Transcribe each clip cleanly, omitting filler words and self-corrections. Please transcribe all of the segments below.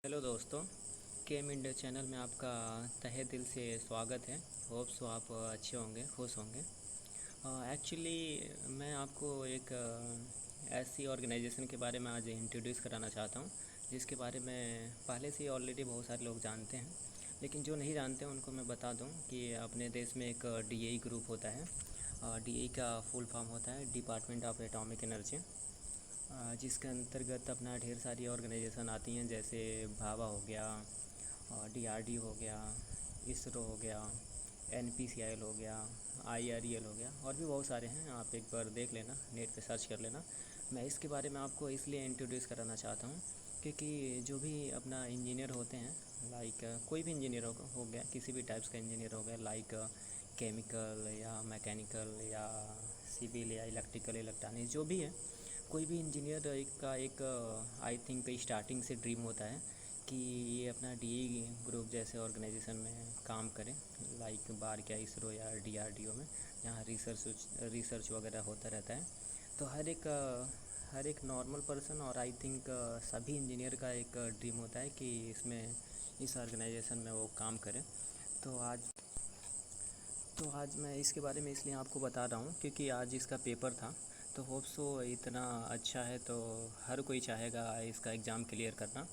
Hello दोस्तों, केम India channel में आपका तहे दिल से स्वागत है। होप सो आप अच्छे होंगे, खुश होंगे। एक्चुअली मैं आपको एक ऐसी ऑर्गेनाइजेशन के बारे में आज इंट्रोड्यूस कराना चाहता हूँ जिसके बारे में पहले से ऑलरेडी बहुत सारे लोग जानते हैं, लेकिन जो नहीं जानते उनको मैं बता दूँ कि अपने देश में एक डीएई ग्रुप होता है। डीएई का फुल फॉर्म होता है डिपार्टमेंट ऑफ एटॉमिक एनर्जी, जिसके अंतर्गत अपना ढेर सारी ऑर्गेनाइजेशन आती हैं, जैसे भाभा हो गया, डीआरडीओ हो गया, इसरो हो गया, एनपीसीआईएल हो गया, आईआरईएल हो गया, और भी बहुत सारे हैं। आप एक बार देख लेना, नेट पे सर्च कर लेना। मैं इसके बारे में आपको इसलिए इंट्रोड्यूस कराना चाहता हूँ क्योंकि जो भी अपना इंजीनियर होते हैं, लाइक कोई भी इंजीनियर हो गया, किसी भी टाइप्स का इंजीनियर हो गया, लाइक केमिकल या मैकेनिकल या सिविल या इलेक्ट्रिकल, इलेक्ट्रॉनिक्स, जो भी है, कोई भी इंजीनियर का एक आई थिंक स्टार्टिंग से ड्रीम होता है कि ये अपना डीई ग्रुप जैसे ऑर्गेनाइजेशन में काम करें, लाइक बार क्या इसरो या डीआरडीओ में, जहाँ रिसर्च वगैरह होता रहता है। तो हर एक नॉर्मल पर्सन और आई थिंक सभी इंजीनियर का एक ड्रीम होता है कि इसमें इस ऑर्गेनाइजेशन में वो काम करें। तो आज मैं इसके बारे में इसलिए आपको बता रहा हूँ क्योंकि आज इसका पेपर था। तो होप सो इतना अच्छा है तो हर कोई चाहेगा इसका एग्ज़ाम क्लियर करना।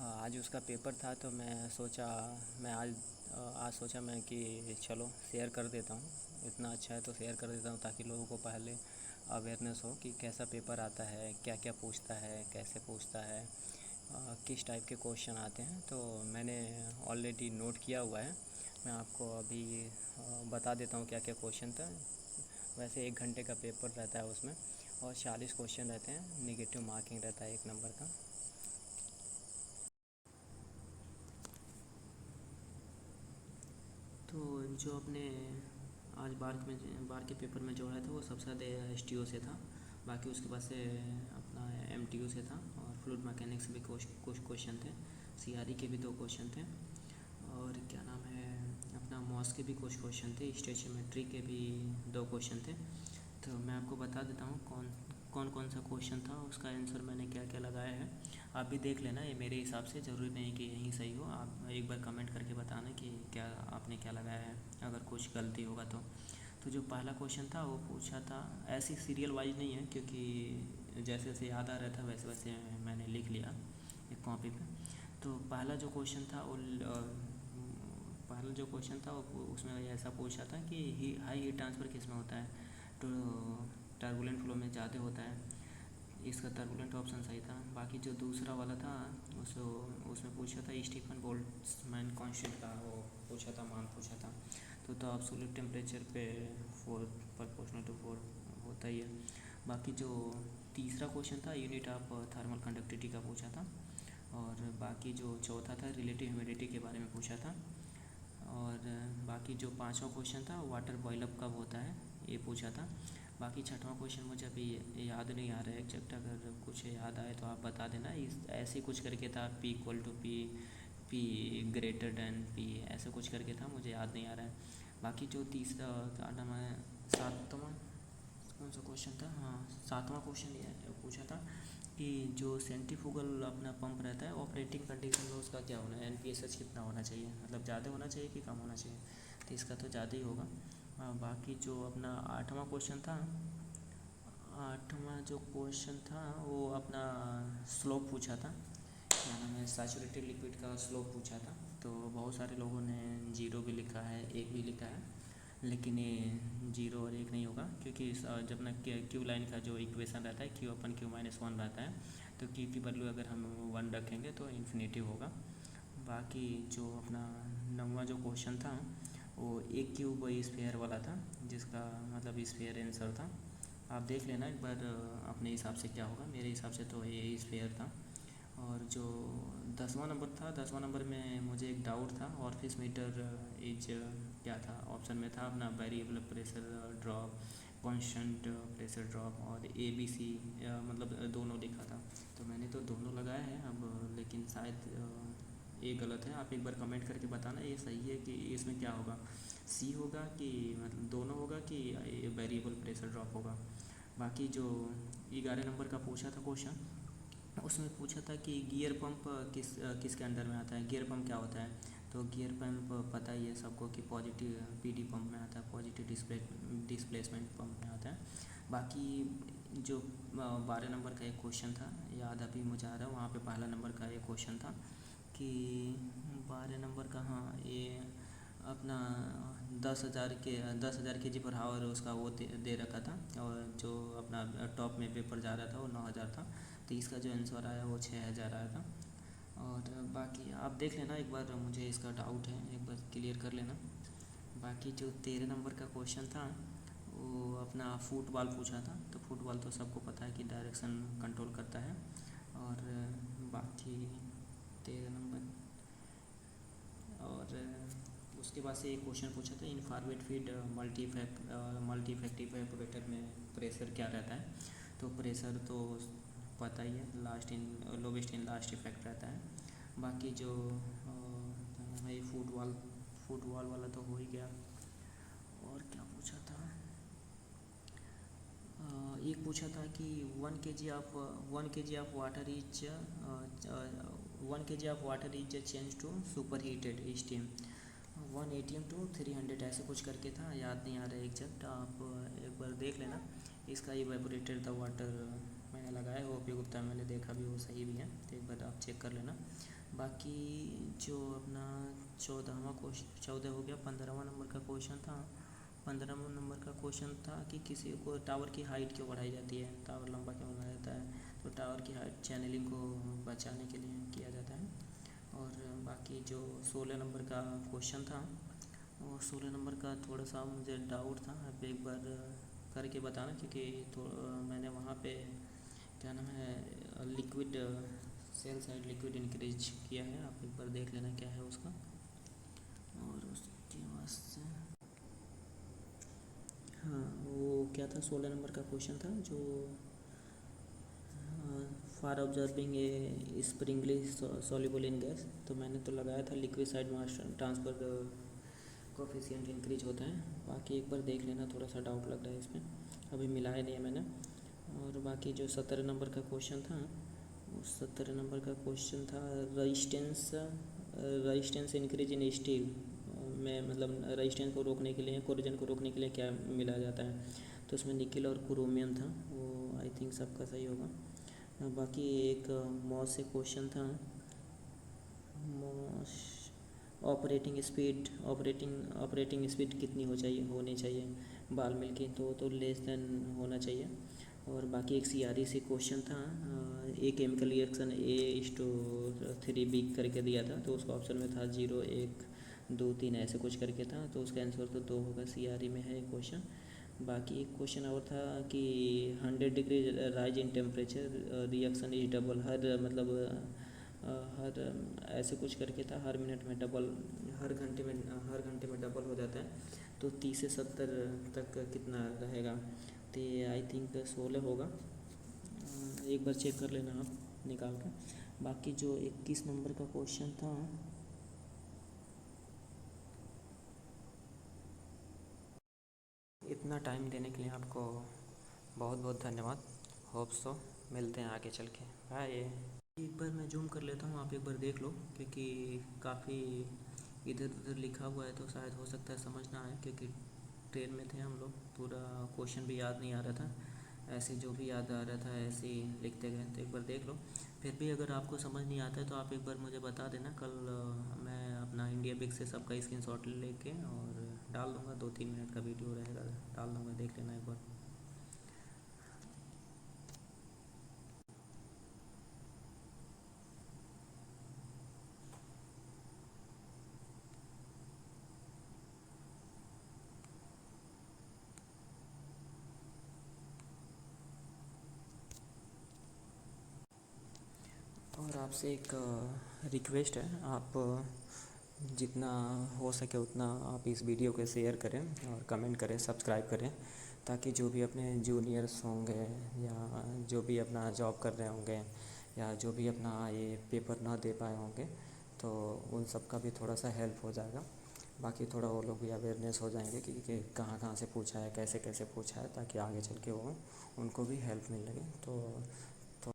आज उसका पेपर था तो मैं आज सोचा मैं कि चलो शेयर कर देता हूँ। इतना अच्छा है तो शेयर कर देता हूँ ताकि लोगों को पहले अवेयरनेस हो कि कैसा पेपर आता है, क्या क्या पूछता है, कैसे पूछता है, किस टाइप के क्वेश्चन आते हैं। तो मैंने ऑलरेडी नोट किया हुआ है, मैं आपको अभी बता देता हूँ क्या क्या क्वेश्चन था। वैसे 1 घंटे का पेपर रहता है उसमें, और 40 क्वेश्चन रहते हैं, नेगेटिव मार्किंग रहता है 1 नंबर का। तो जो अपने आज बार के पेपर में जो आया था वो सबसे ज़्यादा एसटीओ से था, बाकी उसके बाद से अपना एमटीयू से था, और फ्लूइड मैकेनिक्स भी कुछ क्वेश्चन थे, सीआरई के भी 2 क्वेश्चन थे, और क्या नाम है अपना मॉस के भी कुछ क्वेश्चन थे, स्टेशियोमेट्री के भी 2 क्वेश्चन थे। तो मैं आपको बता देता हूँ कौन सा क्वेश्चन था, उसका आंसर मैंने क्या क्या लगाया है। आप भी देख लेना, ये मेरे हिसाब से ज़रूरी नहीं कि यही सही हो। आप एक बार कमेंट करके बताना कि क्या आपने क्या लगाया है, अगर कुछ गलती होगा तो जो पहला क्वेश्चन था वो पूछा था, ऐसी सीरियल वाइज नहीं है क्योंकि जैसे जैसे याद आ रहा था वैसे वैसे मैंने लिख लिया एक कॉपी पे। तो पहला जो क्वेश्चन था वो उसमें ऐसा पूछा था कि हाई हीट ट्रांसफ़र किस में होता है, तो टर्बुलेंट फ्लो में ज़्यादा होता है। इसका टर्बुलेंट ऑप्शन सही था। बाकी जो दूसरा वाला था उसमें पूछा था स्टीफन बोल्ट्जमैन कांस्टेंट का, वो पूछा था, मान पूछा था। तो एब्सोल्यूट टेम्परेचर पे 4 प्रोपोर्शनल टू 4 होता ही है। बाकी जो तीसरा क्वेश्चन था यूनिट ऑफ थर्मल कंडक्टिविटी का पूछा था, और बाकी जो चौथा था रिलेटिव ह्यूमिडिटी के बारे में पूछा था, और बाकी जो पांचवा क्वेश्चन था वाटर बॉयल अप कब होता है ये पूछा था। बाकी छठवां क्वेश्चन मुझे अभी याद नहीं आ रहा है एग्जैक्ट, अगर कुछ याद आए तो आप बता देना। इस ऐसे कुछ करके था, P equal to P greater than P, ऐसे कुछ करके था, मुझे याद नहीं आ रहा है। बाकी जो तीसरा क्या नाम है, सातवां कौन सा क्वेश्चन था, हाँ सातवां क्वेश्चन ये पूछा था कि जो सेंट्रीफ्यूगल अपना पंप रहता है ऑपरेटिंग कंडीशन में उसका क्या होना है, एनपीएसएच कितना होना चाहिए, मतलब ज़्यादा होना चाहिए कि कम होना चाहिए। तो इसका तो ज़्यादा ही होगा। बाकी जो अपना आठवां जो क्वेश्चन था वो अपना स्लोप पूछा था, क्या नाम है सैचुरेटेड लिक्विड का स्लोप पूछा था। तो बहुत सारे लोगों ने 0 भी लिखा है, 1 भी लिखा है, लेकिन ये 0 और 1 नहीं होगा क्योंकि जब ना क्यू लाइन का जो इक्वेशन रहता है Q/Q-1 रहता है, तो Q की वैल्यू अगर हम 1 रखेंगे तो इन्फिनिटिव होगा। बाकी जो अपना 9वां जो क्वेश्चन था वो एक क्यूब स्फेयर वाला था, जिसका मतलब स्फेयर आंसर था। आप देख लेना एक बार अपने हिसाब से क्या होगा, मेरे हिसाब से तो ये स्फेयर था। और जो 10वां नंबर में मुझे एक डाउट था, ऑरिफिस मीटर इज क्या था, ऑप्शन में था अपना variable pressure drop, constant pressure drop, और ABC मतलब दोनों लिखा था। तो मैंने तो दोनों लगाया है अब, लेकिन शायद ये गलत है। आप एक बार कमेंट करके बताना ये सही है कि इसमें क्या होगा, C होगा कि मतलब दोनों होगा कि वेरिएबल प्रेशर ड्रॉप होगा। बाकी जो 11 नंबर का पूछा था क्वेश्चन, उसमें पूछा था कि गियर पंप किसके अंडर में आता है, गियर पंप क्या होता है। तो गियर पंप पता ही है सबको कि पॉजिटिव पीडी पंप में आता है, पॉजिटिव डिस्प्लेसमेंट पंप में आता है। बाकी जो 12 नंबर का एक क्वेश्चन था, याद अभी मुझे आ रहा है, वहाँ पे पहला नंबर का एक क्वेश्चन था कि 12 नंबर का, हाँ ये अपना 10,000 के जी पर हावर उसका वो दे रखा था, और जो अपना टॉप में पेपर जा रहा था वो 9,000 था। तो इसका जो आंसर आया वो 6,000 आया था। और बाकी आप देख लेना एक बार, मुझे इसका डाउट है, एक बार क्लियर कर लेना। बाकी जो 13 नंबर का क्वेश्चन था वो अपना फुटबॉल पूछा था। तो फुटबॉल तो सबको पता है कि डायरेक्शन कंट्रोल करता है। और बाकी 13 नंबर, और उसके बाद से एक क्वेश्चन पूछा था, इनफॉर्मेट फीड मल्टी इफेक्टिव एपरेटर में प्रेशर क्या रहता है। तो प्रेशर तो पता ही है, लोवेस्ट इन लास्ट इफेक्ट रहता है। बाकी जो मैं फुटबॉल वाला तो हो ही गया। और क्या पूछा था, एक पूछा था कि 1 kg of water is change to superheated steam 180 to 300 ऐसे कुछ करके था, याद नहीं आ रहा है एग्जैक्ट, आप एक बार देख लेना। इसका इवेपोरेटेड द वाटर मैंने लगाया, वो भी गुप्ता मैंने देखा भी, वो सही भी है, तो एक बार आप चेक कर लेना। बाकी जो अपना 14 हो गया, 15वां नंबर का क्वेश्चन था। 15वां नंबर का क्वेश्चन था कि किसी को टावर की हाइट क्यों बढ़ाई जाती है, टावर लंबा क्यों बनाया जाता है। तो टावर की हाइट चैनलिंग को बचाने के लिए किया जाता है। और बाकी जो 16 नंबर का क्वेश्चन था, और 16 नंबर का थोड़ा सा मुझे डाउट था, आप एक बार करके बताना, क्योंकि तो मैंने वहाँ पे क्या नाम है liquid sell side liquid increase किया है, आप एक बार देख लेना क्या है उसका। और उसके बाद से हाँ, वो क्या था, 16 नंबर का क्वेश्चन था जो for observing A Sprüngli soluble in gas. तो मैंने तो लगाया था liquid side mass transfer coefficient increase होता है। बाकी एक बार देख लेना, थोड़ा सा डाउट लग रहा है इसमें, अभी मिलाया नहीं है मैंने। और बाकी जो 17 नंबर का क्वेश्चन था, उस 17 नंबर का क्वेश्चन था रजिस्टेंस इंक्रीज इन स्टील में, मतलब रजिस्टेंस को रोकने के लिए, कोरोजन को रोकने के लिए क्या मिलाया जाता है। तो उसमें निकल और क्रोमियम था, वो आई थिंक सबका सही होगा। बाकी एक मॉस से क्वेश्चन था, मॉस ऑपरेटिंग स्पीड कितनी होनी चाहिए बाल मिल की, तो लेस देन होना चाहिए। और बाकी एक सीआरई से क्वेश्चन था, ए केमिकल रिएक्शन A:3B करके दिया था, तो उसका ऑप्शन में था 0 1 2 3 ऐसे कुछ करके था, तो उसका आंसर तो 2 होगा, सीआरई में है क्वेश्चन। बाकी एक क्वेश्चन और था कि 100 degree rise in temperature reaction is double, हर ऐसे कुछ करके था, हर मिनट में डबल, हर घंटे में डबल हो जाता है। तो 30 से 70 तक कितना रहेगा, तो ये आई थिंक 16 होगा। एक बार चेक कर लेना आप निकाल कर। बाकी जो 21 नंबर का क्वेश्चन था, इतना टाइम देने के लिए आपको बहुत बहुत धन्यवाद। होप सो मिलते हैं आगे चल के, बाय। एक बार मैं जूम कर लेता हूँ, आप एक बार देख लो, क्योंकि काफ़ी इधर उधर लिखा हुआ है, तो शायद हो सकता है समझ ना आए, क्योंकि ट्रेन में थे हम लोग, पूरा क्वेश्चन भी याद नहीं आ रहा था, ऐसे जो भी याद आ रहा था ऐसे ही लिखते गए। तो एक बार देख लो, फिर भी अगर आपको समझ नहीं आता है तो आप एक बार मुझे बता देना, कल मैं अपना इंडिया बिग से सबका स्क्रीनशॉट लेके और डाल दूँगा, 2-3 मिनट का वीडियो रहेगा, डाल दूँगा, देख लेना एक बार। और आपसे एक रिक्वेस्ट है, आप जितना हो सके उतना आप इस वीडियो को शेयर करें और कमेंट करें, सब्सक्राइब करें, ताकि जो भी अपने जूनियर्स होंगे या जो भी अपना जॉब कर रहे होंगे या जो भी अपना ये पेपर ना दे पाए होंगे, तो उन सब का भी थोड़ा सा हेल्प हो जाएगा। बाकी थोड़ा वो लोग भी अवेयरनेस हो जाएंगे कि कहाँ कहाँ से पूछा है, कैसे कैसे पूछा है, ताकि आगे चल के वो उनको भी हेल्प मिल लगे। तो